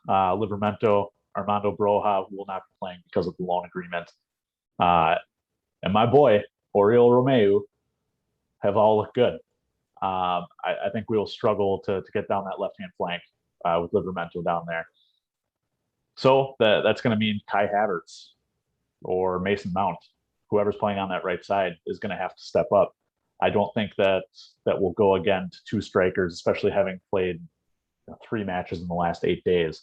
Livramento, Armando Broja, who will not be playing because of the loan agreement, and my boy, Oriol Romeu, have all looked good. I think we will struggle to get down that left-hand flank with Livramento down there. So that's going to mean Kai Havertz or Mason Mount, whoever's playing on that right side, is going to have to step up. I don't think that will go again to two strikers, especially having played 3 matches in the last 8 days.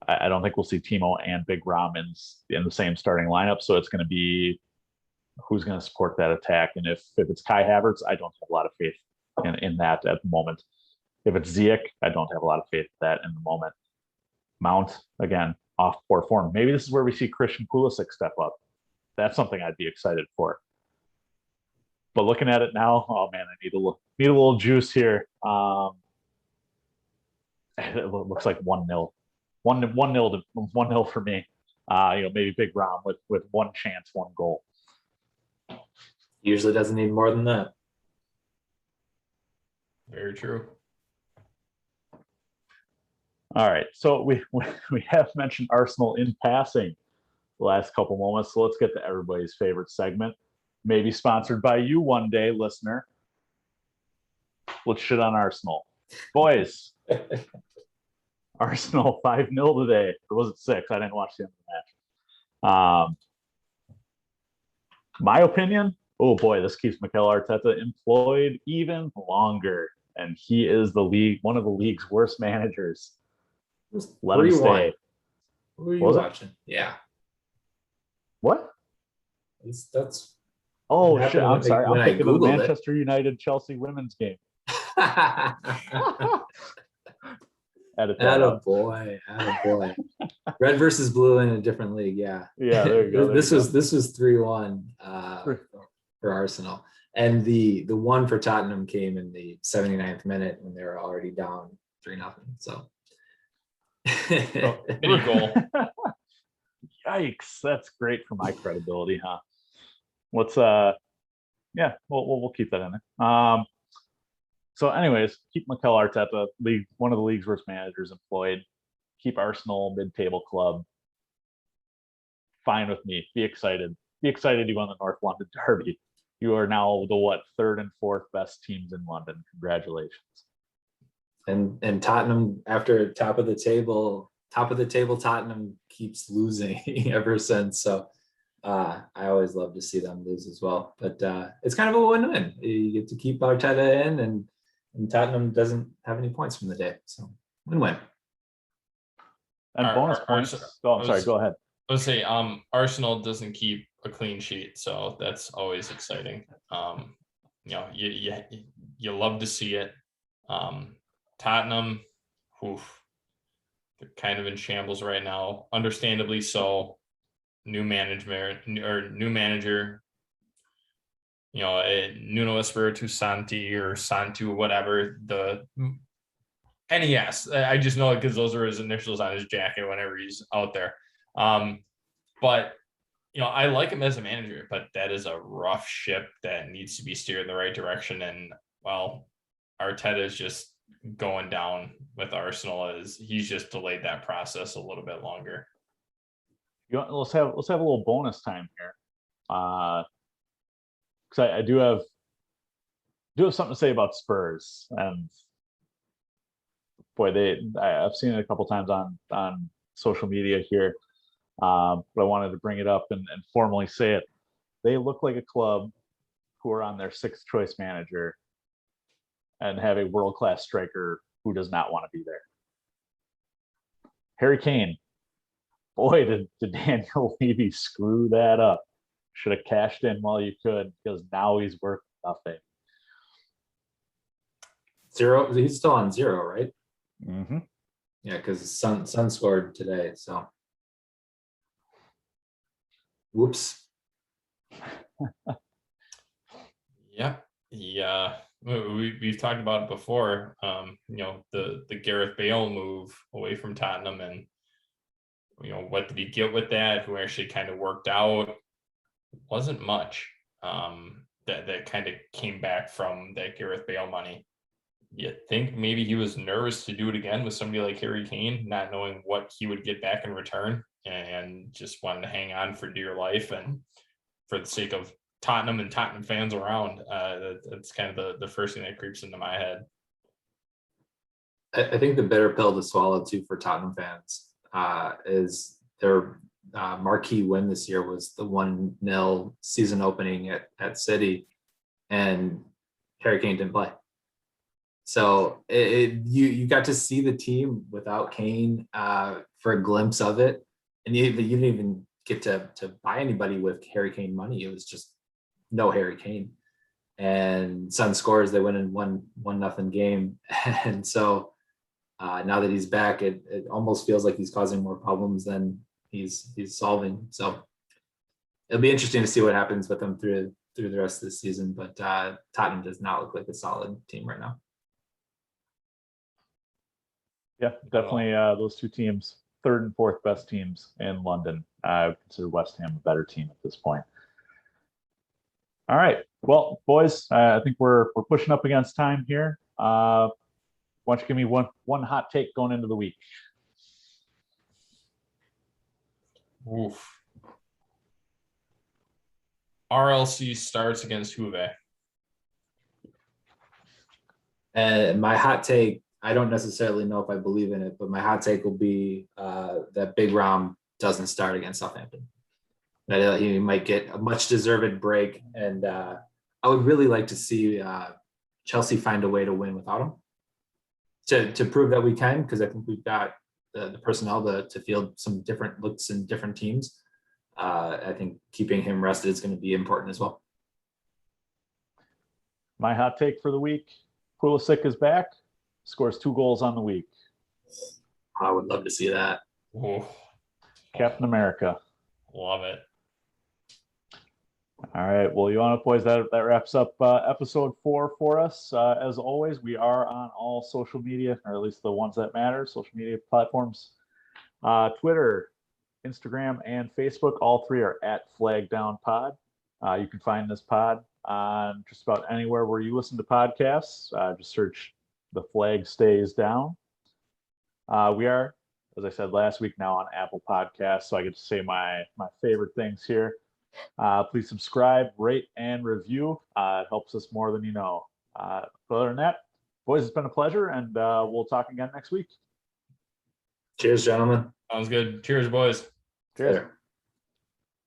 I don't think we'll see Timo and Big Rom in the same starting lineup. So it's going to be who's going to support that attack. And if it's Kai Havertz, I don't have a lot of faith in that at the moment. If it's Ziyech, I don't have a lot of faith in that in the moment. Mount, again, off poor form. Maybe this is where we see Christian Pulisic step up. That's something I'd be excited for. But looking at it now, oh man, I need a little juice here. It looks like 1-0. 1-0 for me. Maybe Big Rom with one chance, 1 goal. Usually doesn't need more than that. Very true. All right, so we have mentioned Arsenal in passing the last couple moments, so let's get to everybody's favorite segment, maybe sponsored by you one day, listener. Let's shit on Arsenal. Boys, Arsenal 5-0 today. Or was it 6? I didn't watch the end of the match. My opinion, oh boy, this keeps Mikel Arteta employed even longer, and he is one of the league's worst managers. Let him stay. Who are you watching? Yeah. What? That's. Oh shit! I'm sorry. I'm thinking of the Manchester United Chelsea women's game. Attaboy. Red versus blue in a different league. Yeah. Yeah. There you go. This was 3-1 for Arsenal, and the one for Tottenham came in the 79th minute when they were already down 3-0. So. Mini goal. Yikes! That's great for my credibility, huh? Let's we'll keep that in there. So anyways, keep Mikel Arteta, one of the league's worst managers, employed. Keep Arsenal mid-table club. Fine with me. Be excited. Be excited you won the North London Derby. You are now the 3rd and 4th best teams in London. Congratulations. And Tottenham, after top of the table, Tottenham keeps losing ever since. So I always love to see them lose as well. But it's kind of a win-win. You get to keep Arteta in, and Tottenham doesn't have any points from the day. So win-win. And bonus points. Sorry, go ahead. I would say Arsenal doesn't keep a clean sheet, so that's always exciting. You love to see it. Tottenham, they're kind of in shambles right now, understandably so. New manager, Nuno Espirito Santi or Santu, whatever NES. I just know it because those are his initials on his jacket whenever he's out there. But I like him as a manager, but that is a rough ship that needs to be steered in the right direction. And Arteta is just going down with Arsenal as he's just delayed that process a little bit longer. Let's have a little bonus time here, because I do have something to say about Spurs, and boy, I've seen it a couple times on social media here, but I wanted to bring it up and formally say it. They look like a club who are on their 6th choice manager and have a world-class striker who does not want to be there. Harry Kane, boy, did Daniel Levy screw that up. Should have cashed in while you could, because now he's worth nothing. 0. He's still on 0, right? Mm-hmm. Yeah, because Sun scored today. So, whoops. Yeah. We've talked about it before. The Gareth Bale move away from Tottenham, and what did he get with that? Who actually kind of worked out? Wasn't much. That kind of came back from that Gareth Bale money. You think maybe he was nervous to do it again with somebody like Harry Kane, not knowing what he would get back in return, and just wanted to hang on for dear life and for the sake of Tottenham and Tottenham fans around. That's kind of the first thing that creeps into my head. I think the bitter pill to swallow too for Tottenham fans is their marquee win this year was the 1-0 season opening at City, and Harry Kane didn't play. So you got to see the team without Kane for a glimpse of it, and you didn't even get to buy anybody with Harry Kane money. It was just no Harry Kane, and Sun scores. They win in 1-0 game, and so now that he's back, it almost feels like he's causing more problems than he's solving. So it'll be interesting to see what happens with him through the rest of the season. But Tottenham does not look like a solid team right now. Yeah, definitely. Those two teams, third and fourth best teams in London. I would consider West Ham a better team at this point. All right, well, boys, I think we're pushing up against time here. Why don't you give me one hot take going into the week? Oof. RLC starts against Juve. And my hot take, I don't necessarily know if I believe in it, but my hot take will be that Big Rom doesn't start against Southampton. That he might get a much deserved break, and I would really like to see Chelsea find a way to win without him, to prove that we can, because I think we've got the personnel to field some different looks in different teams. I think keeping him rested is going to be important as well. My hot take for the week: Pulisic is back, scores 2 goals on the week. I would love to see that. Ooh. Captain America. Love it. All right. Well, Joanna, boys, that wraps up episode 4 for us. As always, we are on all social media, or at least the ones that matter, social media platforms. Twitter, Instagram, and Facebook. All 3 are at Flag Down Pod. You can find this pod on just about anywhere where you listen to podcasts. Just search The Flag Stays Down. We are, as I said last week, now on Apple Podcasts, so I get to say my favorite things here. Please subscribe, rate, and review. It helps us more than you know. Other than that, boys, it's been a pleasure, and we'll talk again next week. Cheers, gentlemen. Sounds good. Cheers, boys. Cheers. Later.